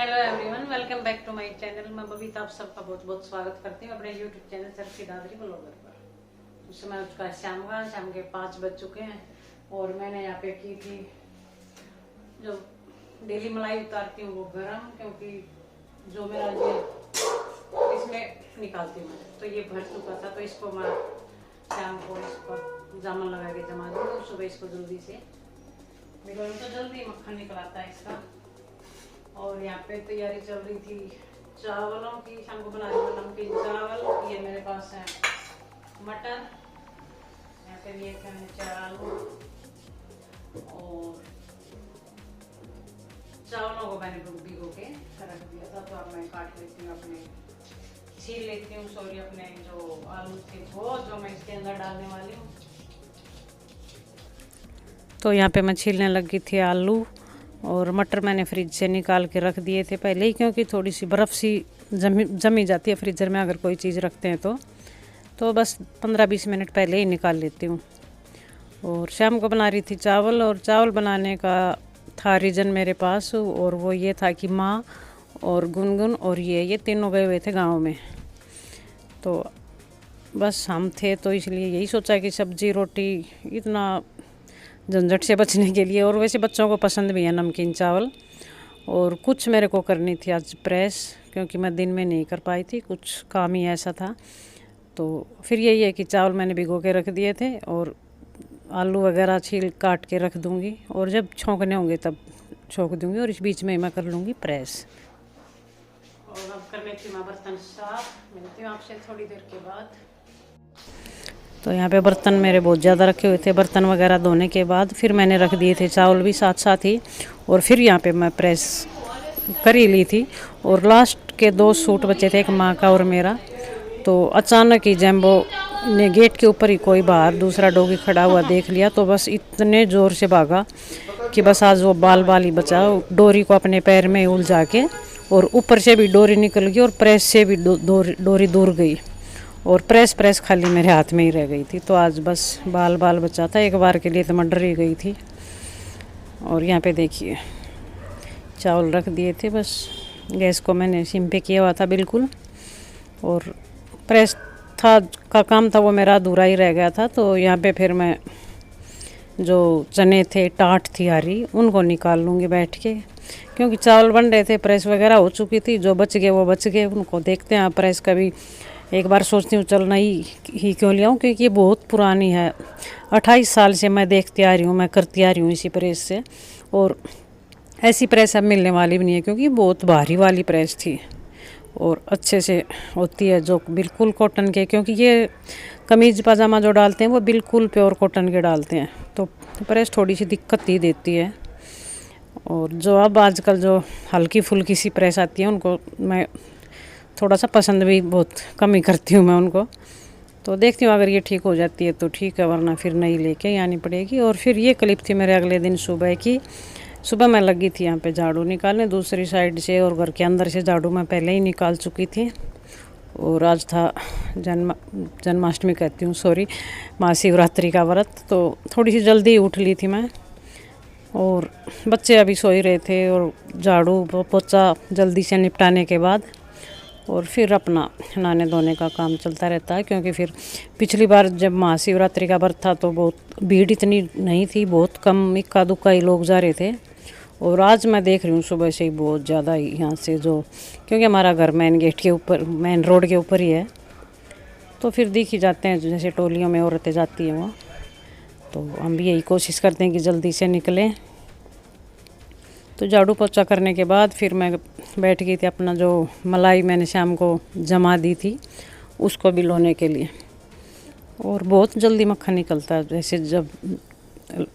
Hello everyone, welcome back to my channel. मैं बबीता आप सबका बहुत बहुत स्वागत करती हूँ अपने YouTube channel Charkhi Dadri blogger पर। उस समय उसका शाम के 5 बज चुके हैं और मैंने यहाँ पे की थी जो डेली मलाई उतारती हूँ वो गरम, क्योंकि जो मेरा ये इसमें निकालती हूँ मैं, तो ये भर चुका था, तो इसको मैं शाम को इसको जामुन लगा के जमा दूँ। सुबह इसको जल्दी से भिगो तो जल्दी मक्खन निकलाता है इसका। और यहाँ पे तैयारी चल रही थी चावलों की, शाम को बना रही हूँ नमकीन चावल। ये मेरे पास है मटर, यहाँ पे भी एक है 4 आलू, और चावलों को मैंने भिगो के रख दिया था। तो अब मैं काट लेती हूँ, अपने छील लेती हूँ, सॉरी अपने जो आलू थे वो जो मैं इसके अंदर डालने वाली हूँ। तो यहाँ पे मैं छीलने लगी थी आलू, और मटर मैंने फ्रिज से निकाल के रख दिए थे पहले ही, क्योंकि थोड़ी सी बर्फ़ सी जमी जाती है फ्रीज़र में अगर कोई चीज़ रखते हैं तो बस 15-20 मिनट पहले ही निकाल लेती हूँ। और शाम को बना रही थी चावल, और चावल बनाने का था रीज़न मेरे पास, और वो ये था कि माँ और गुनगुन और ये तीनों गए हुए थे गाँव में। तो बस हम थे, तो इसलिए यही सोचा कि सब्ज़ी रोटी इतना झंझट से बचने के लिए, और वैसे बच्चों को पसंद भी है नमकीन चावल। और कुछ मेरे को करनी थी आज प्रेस, क्योंकि मैं दिन में नहीं कर पाई थी, कुछ काम ही ऐसा था। तो फिर यही है कि चावल मैंने भिगो के रख दिए थे, और आलू वगैरह छील काट के रख दूँगी, और जब छौंकने होंगे तब छौंक दूँगी, और इस बीच में मैं कर लूँगी प्रेस। और अब कर लेती हूँ मैं बर्तन साफ। मिलती हूँ आपसे थोड़ी देर के बाद। तो यहाँ पे बर्तन मेरे बहुत ज़्यादा रखे हुए थे। बर्तन वगैरह धोने के बाद फिर मैंने रख दिए थे चावल भी साथ साथ ही, और फिर यहाँ पे मैं प्रेस कर ही ली थी। और लास्ट के 2 सूट बचे थे, एक माँ का और मेरा। तो अचानक ही जैम्बो ने गेट के ऊपर ही कोई बाहर दूसरा डॉगी खड़ा हुआ देख लिया, तो बस इतने ज़ोर से भागा कि बस आज वो बाल ही बचा। डोरी को अपने पैर में उलझा के, और ऊपर से भी डोरी निकल गई, और प्रेस से भी डोरी दूर गई, और प्रेस खाली मेरे हाथ में ही रह गई थी। तो आज बस बाल बचा था। एक बार के लिए तो मैं डर ही गई थी। और यहाँ पे देखिए चावल रख दिए थे, बस गैस को मैंने सिम पे किया हुआ था बिल्कुल, और प्रेस का काम था वो मेरा अधूरा ही रह गया था। तो यहाँ पे फिर मैं जो चने थे, टाट थी हरी, उनको निकाल लूँगी बैठ के, क्योंकि चावल बन रहे थे, प्रेस वगैरह हो चुकी थी। जो बच गए वो बच गए, उनको देखते हैं। प्रेस का भी एक बार सोचती हूँ चल ही क्यों लिया हूँ, क्योंकि ये बहुत पुरानी है। 28 साल से मैं देखती आ रही हूँ, मैं करती आ रही हूँ इसी प्रेस से, और ऐसी प्रेस अब मिलने वाली भी नहीं है, क्योंकि बहुत भारी वाली प्रेस थी, और अच्छे से होती है जो बिल्कुल कॉटन के, क्योंकि ये कमीज़ पजामा जो डालते हैं वो बिल्कुल प्योर कॉटन के डालते हैं, तो प्रेस थोड़ी सी दिक्कत ही देती है। और जो अब आजकल जो हल्की फुल्की सी प्रेस आती है, उनको मैं थोड़ा सा पसंद भी बहुत कम ही करती हूँ मैं उनको। तो देखती हूँ अगर ये ठीक हो जाती है तो ठीक है, वरना फिर नई लेके आनी पड़ेगी। और फिर ये क्लिप थी मेरे अगले दिन सुबह की। सुबह मैं लगी थी यहाँ पे झाड़ू निकालने दूसरी साइड से, और घर के अंदर से झाड़ू मैं पहले ही निकाल चुकी थी। और आज था जन्माष्टमी कहती हूँ, सॉरी, महाशिवरात्रि का व्रत। तो थोड़ी सी जल्दी उठ ली थी मैं, और बच्चे अभी सो ही रहे थे, और झाड़ू पोछा जल्दी से निपटाने के बाद, और फिर अपना नहाने धोने का काम चलता रहता है। क्योंकि फिर पिछली बार जब महाशिवरात्रि का व्रत था तो बहुत भीड़ इतनी नहीं थी, बहुत कम इक्का दुक्का ही लोग जा रहे थे। और आज मैं देख रही हूँ सुबह से ही बहुत ज़्यादा ही यहाँ से, जो क्योंकि हमारा घर मेन गेट के ऊपर, मेन रोड के ऊपर ही है, तो फिर दिख ही जाते हैं जैसे टोलियों में औरतें जाती हैं वहाँ। तो हम भी यही कोशिश करते हैं कि जल्दी से निकलें। तो झाड़ू पोछा करने के बाद फिर मैं बैठ गई थी, अपना जो मलाई मैंने शाम को जमा दी थी उसको भी लोने के लिए। और बहुत जल्दी मक्खन निकलता है, जैसे जब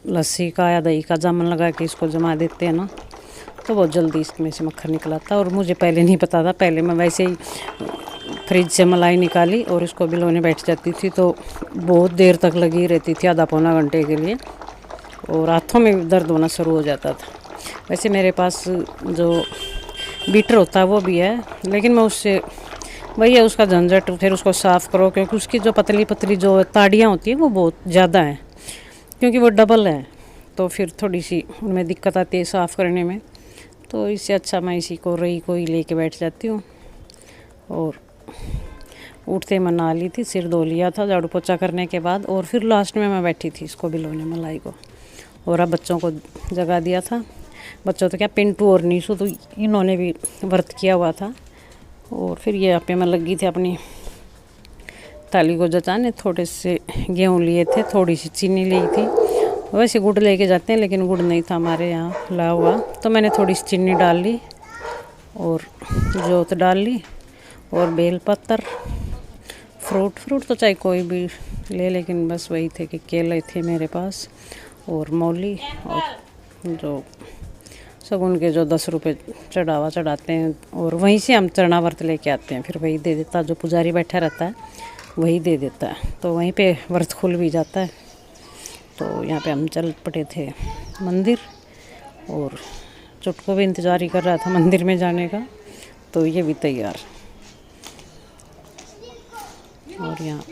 लस्सी का या दही का जामुन लगा के इसको जमा देते हैं ना, तो बहुत जल्दी इसमें से मक्खन निकलाता। और मुझे पहले नहीं पता था, पहले मैं वैसे ही फ्रिज से मलाई निकाली और इसको भी लोने बैठ जाती थी, तो बहुत देर तक लगी रहती थी, आधा पौना घंटे के लिए, और हाथों में दर्द होना शुरू हो जाता था। वैसे मेरे पास जो बीटर होता है वो भी है, लेकिन मैं उससे वही है उसका झंझट, फिर उसको साफ़ करो, क्योंकि उसकी जो पतली पतली जो ताड़ियाँ होती हैं वो बहुत ज़्यादा हैं, क्योंकि वो डबल है, तो फिर थोड़ी सी उनमें दिक्कत आती है साफ़ करने में। तो इससे अच्छा मैं इसी को रही को ही लेके बैठ जाती हूँ। और उठते मैं नहा ली थी, सिर धो लिया था झाड़ू पोछा करने के बाद, और फिर लास्ट में मैं बैठी थी इसको भिगोने मलाई को। और अब बच्चों को जगा दिया था। बच्चों तो क्या, पिंटू और नीशू तो इन्होंने भी व्रत किया हुआ था। और फिर यहाँ पे मैं लगी थी अपनी थाली को जचाने। थोड़े से गेहूँ लिए थे, थोड़ी सी चीनी ली थी। वैसे गुड़ लेके जाते हैं लेकिन गुड़ नहीं था हमारे यहाँ ला हुआ, तो मैंने थोड़ी सी चीनी डाल ली और जोत डाल ली और बेलपत्र, फ्रूट तो चाहे कोई भी ले, लेकिन बस वही थे कि केले थे मेरे पास और मौली, और जो शगुन के जो 10 रुपये चढ़ावा चढ़ाते हैं, और वहीं से हम चरना व्रत लेके आते हैं। फिर वही दे देता, जो पुजारी बैठा रहता है वही दे देता है, तो वहीं पे व्रत खुल भी जाता है। तो यहाँ पे हम चल पड़े थे मंदिर, और चुटको भी इंतज़ार ही कर रहा था मंदिर में जाने का, तो ये भी तैयार। और यहाँ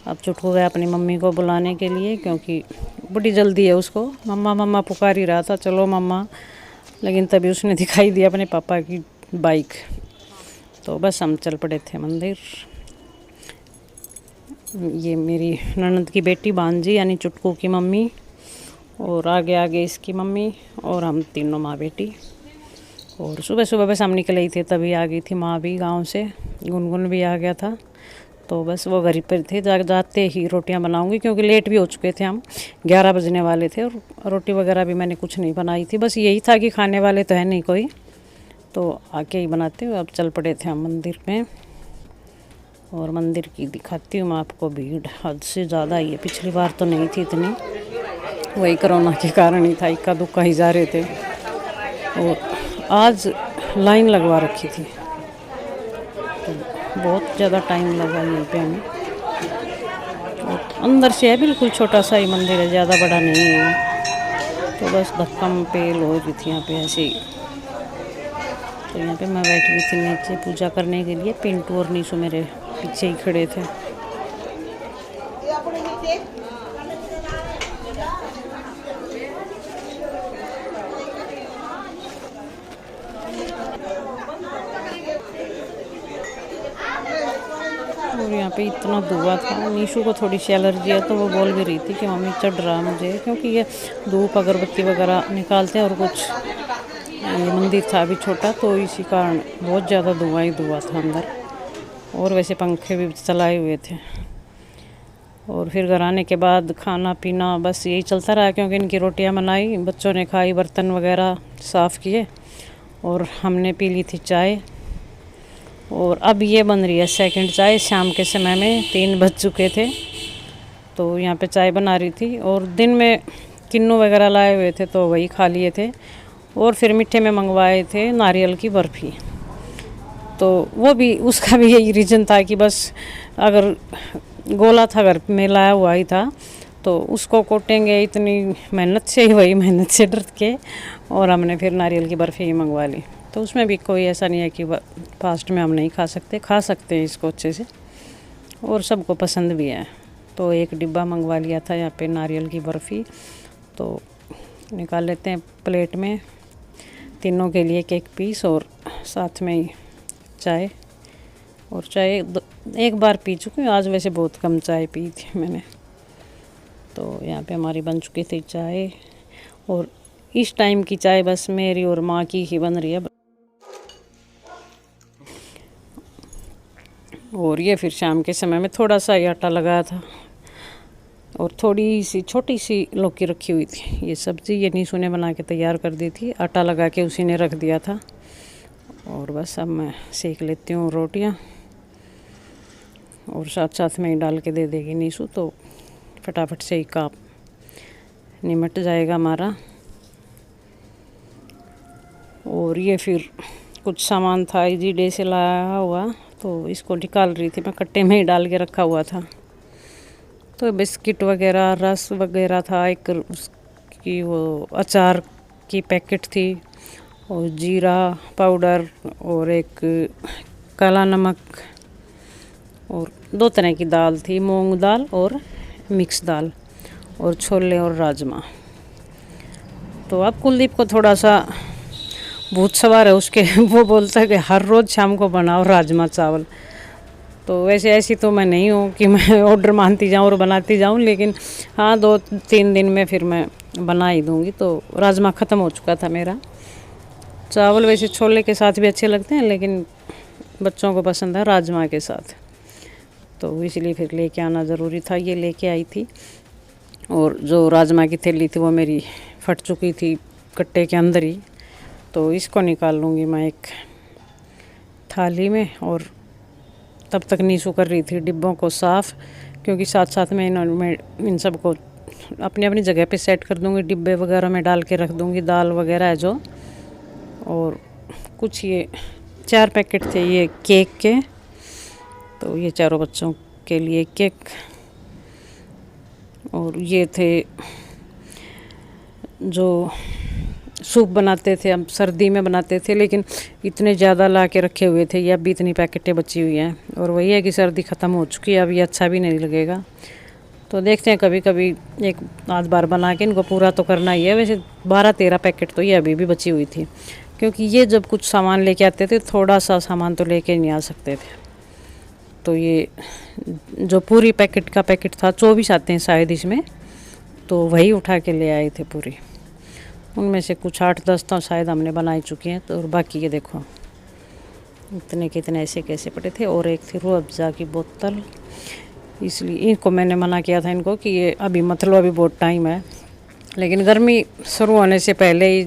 अब चुटको गया अपनी मम्मी को बुलाने के लिए, क्योंकि बड़ी जल्दी है उसको। मम्मा मम्मा पुकार ही रहा था, चलो मम्मा, लेकिन तभी उसने दिखाई दिया अपने पापा की बाइक। तो बस हम चल पड़े थे मंदिर। ये मेरी ननद की बेटी भांजी यानी चुटकू की मम्मी, और आगे आगे इसकी मम्मी, और हम तीनों माँ बेटी। और सुबह सुबह बस हम निकले ही थे, तभी आ गई थी माँ भी गांव से, गुनगुन भी आ गया था। तो बस वो घर पर थे, जाते ही रोटियां बनाऊंगी, क्योंकि लेट भी हो चुके थे हम, 11 बजने वाले थे। और रोटी वगैरह भी मैंने कुछ नहीं बनाई थी, बस यही था कि खाने वाले तो है नहीं कोई, तो आके ही बनाते हुए अब चल पड़े थे हम मंदिर में। और मंदिर की दिखाती हूँ मैं आपको, भीड़ हद से ज़्यादा ही है। पिछली बार तो नहीं थी इतनी, वही कोरोना के कारण ही था, इक्का दुक्का ही जा रहे थे। और आज लाइन लगवा रखी थी, तो बहुत ज़्यादा टाइम लगा यहीं पे हमें। और अंदर से है बिल्कुल छोटा सा ही मंदिर है, ज़्यादा बड़ा नहीं है। तो बस धक्का पेल हो रही थी यहाँ पे ऐसे ही। तो यहाँ पे मैं बैठ गई थी नीचे पूजा करने के लिए। पिंटू और नीशू मेरे पीछे ही खड़े थे। और यहाँ पे इतना धुआं था, नीशू को थोड़ी सी एलर्जी है, तो वो बोल भी रही थी कि मम्मी चढ़ रहा मुझे, क्योंकि ये धूप अगरबत्ती वगैरह निकालते हैं, और कुछ ये मंदिर था भी छोटा, तो इसी कारण बहुत ज़्यादा धुआं ही धुआं था अंदर। और वैसे पंखे भी चलाए हुए थे। और फिर घर आने के बाद खाना पीना बस यही चलता रहा, क्योंकि इनकी रोटियां बनाई, बच्चों ने खाई, बर्तन वगैरह साफ़ किए, और हमने पी ली थी चाय। और अब ये बन रही है सेकंड चाय। शाम के समय में 3 बज चुके थे, तो यहाँ पे चाय बना रही थी। और दिन में किन्नू वगैरह लाए हुए थे, तो वही खा लिए थे। और फिर मीठे में मंगवाए थे नारियल की बर्फ़ी, तो वो भी, उसका भी यही रीज़न था कि बस अगर गोला था घर में लाया हुआ ही था, तो उसको कोटेंगे इतनी मेहनत से ही, वही मेहनत से डर के, और हमने फिर नारियल की बर्फ़ी ही मंगवा ली। तो उसमें भी कोई ऐसा नहीं है कि फास्ट में हम नहीं खा सकते हैं इसको अच्छे से, और सबको पसंद भी है। तो एक डिब्बा मंगवा लिया था यहाँ पे नारियल की बर्फ़ी। तो निकाल लेते हैं प्लेट में, तीनों के लिए एक पीस, और साथ में ही चाय। और चाय एक बार पी चुकी हूँ, आज वैसे बहुत कम चाय पी थी मैंने। तो यहाँ पे हमारी बन चुकी थी चाय, और इस टाइम की चाय बस मेरी और माँ की ही बन रही है। और ये फिर शाम के समय में थोड़ा सा ही आटा लगाया था, और थोड़ी सी छोटी सी लौकी रखी हुई थी। ये सब्ज़ी ये नीशू ने बना के तैयार कर दी थी, आटा लगा के उसी ने रख दिया था। और बस अब मैं सेक लेती हूँ रोटियाँ, और साथ साथ में ही डाल के दे देगी नीशू, तो फटाफट से ही काम निमट जाएगा हमारा। और ये फिर कुछ सामान था इजी डे से लाया हुआ, तो इसको निकाल रही थी मैं, कट्टे में ही डाल के रखा हुआ था। तो बिस्किट वगैरह, रस वगैरह था, एक उसकी वो अचार की पैकेट थी, और जीरा पाउडर, और एक काला नमक, और 2 तरह की दाल थी, मूंग दाल और मिक्स दाल, और छोले और राजमा। तो अब कुलदीप को थोड़ा सा भूत सवार है उसके वो बोलता है कि हर रोज़ शाम को बनाओ राजमा चावल। तो वैसे ऐसी तो मैं नहीं हूँ कि मैं ऑर्डर मानती जाऊँ और बनाती जाऊँ, लेकिन हाँ 2-3 दिन में फिर मैं बना ही दूँगी। तो राजमा ख़त्म हो चुका था मेरा। चावल वैसे छोले के साथ भी अच्छे लगते हैं, लेकिन बच्चों को पसंद है राजमा के साथ, तो इसलिए फिर लेके आना ज़रूरी था। ये लेके आई थी, और जो राजमा की थैली थी वो मेरी फट चुकी थी कट्टे के अंदर ही, तो इसको निकाल लूँगी मैं एक थाली में। और तब तक नीशू कर रही थी डिब्बों को साफ़, क्योंकि साथ साथ में इन सब को अपनी अपनी जगह पे सेट कर दूँगी, डिब्बे वगैरह में डाल के रख दूँगी, दाल वगैरह है जो। और कुछ ये 4 पैकेट थे ये केक के, तो ये चारों बच्चों के लिए केक। और ये थे जो सूप बनाते थे, हम सर्दी में बनाते थे, लेकिन इतने ज़्यादा ला के रखे हुए थे, ये अब भी इतनी पैकेटें बची हुई हैं। और वही है कि सर्दी ख़त्म हो चुकी है, अब ये अच्छा भी नहीं लगेगा। तो देखते हैं, कभी कभी एक आध बार बना के इनको पूरा तो करना ही है। वैसे 12-13 पैकेट तो ये अभी भी बची हुई थी, क्योंकि ये जब कुछ सामान लेके आते थे, थोड़ा सा सामान तो लेके नहीं आ सकते थे। तो ये जो पूरी पैकेट का पैकेट था, 24 आते हैं शायद इसमें, तो वही उठा के ले आए थे पूरी। उनमें से कुछ 8-10 तो शायद हमने बनाई चुकी हैं, तो और बाकी ये देखो इतने कितने ऐसे कैसे पड़े थे। और एक थी रूह अफ़ज़ा की बोतल, इसलिए इनको मैंने मना किया था इनको कि ये अभी मत लो, अभी बहुत टाइम है। लेकिन गर्मी शुरू होने से पहले ही,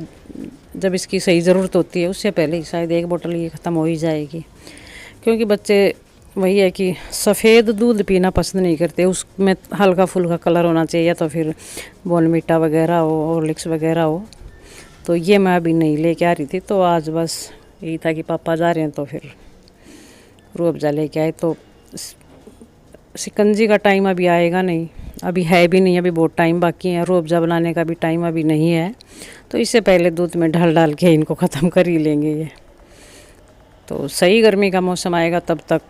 जब इसकी सही ज़रूरत होती है उससे पहले ही शायद एक बोतल ये ख़त्म हो ही जाएगी, क्योंकि बच्चे वही है कि सफ़ेद दूध पीना पसंद नहीं करते, उसमें हल्का फुल्का कलर होना चाहिए, या तो फिर बॉर्नवीटा वगैरह हो, हॉर्लिक्स वगैरह हो। तो ये मैं अभी नहीं लेके आ रही थी, तो आज बस यही था कि पापा जा रहे हैं तो फिर रूह अफ़ज़ा लेके आए। तो शिकंजी का टाइम अभी आएगा नहीं, अभी है भी नहीं, अभी बहुत टाइम बाकी है। रूह अफ़ज़ा बनाने का भी टाइम अभी नहीं है, तो इससे पहले दूध में डाल के इनको ख़त्म कर ही लेंगे ये। तो सही गर्मी का मौसम आएगा तब तक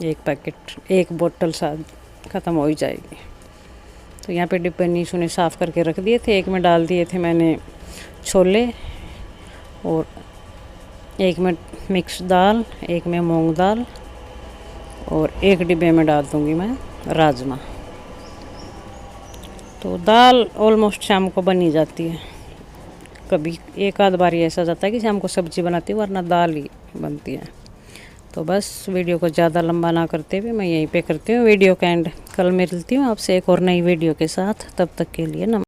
एक पैकेट, एक बोतल शायद ख़त्म हो ही जाएगी। तो यहाँ पे डिब्बे नीशू ने साफ़ करके रख दिए थे। एक में डाल दिए थे मैंने छोले, और एक में मिक्स दाल, एक में मूंग दाल, और एक डिब्बे में डाल दूँगी मैं राजमा। तो दाल ऑलमोस्ट शाम को बन ही जाती है, कभी एक आध बार ऐसा जाता है कि शाम को सब्ज़ी बनाती हूँ, वरना दाल ही बनती है। तो बस वीडियो को ज़्यादा लंबा ना करते हुए मैं यहीं पे करती हूँ वीडियो का एंड। कल मिलती हूँ आपसे एक और नई वीडियो के साथ, तब तक के लिए नमस्कार।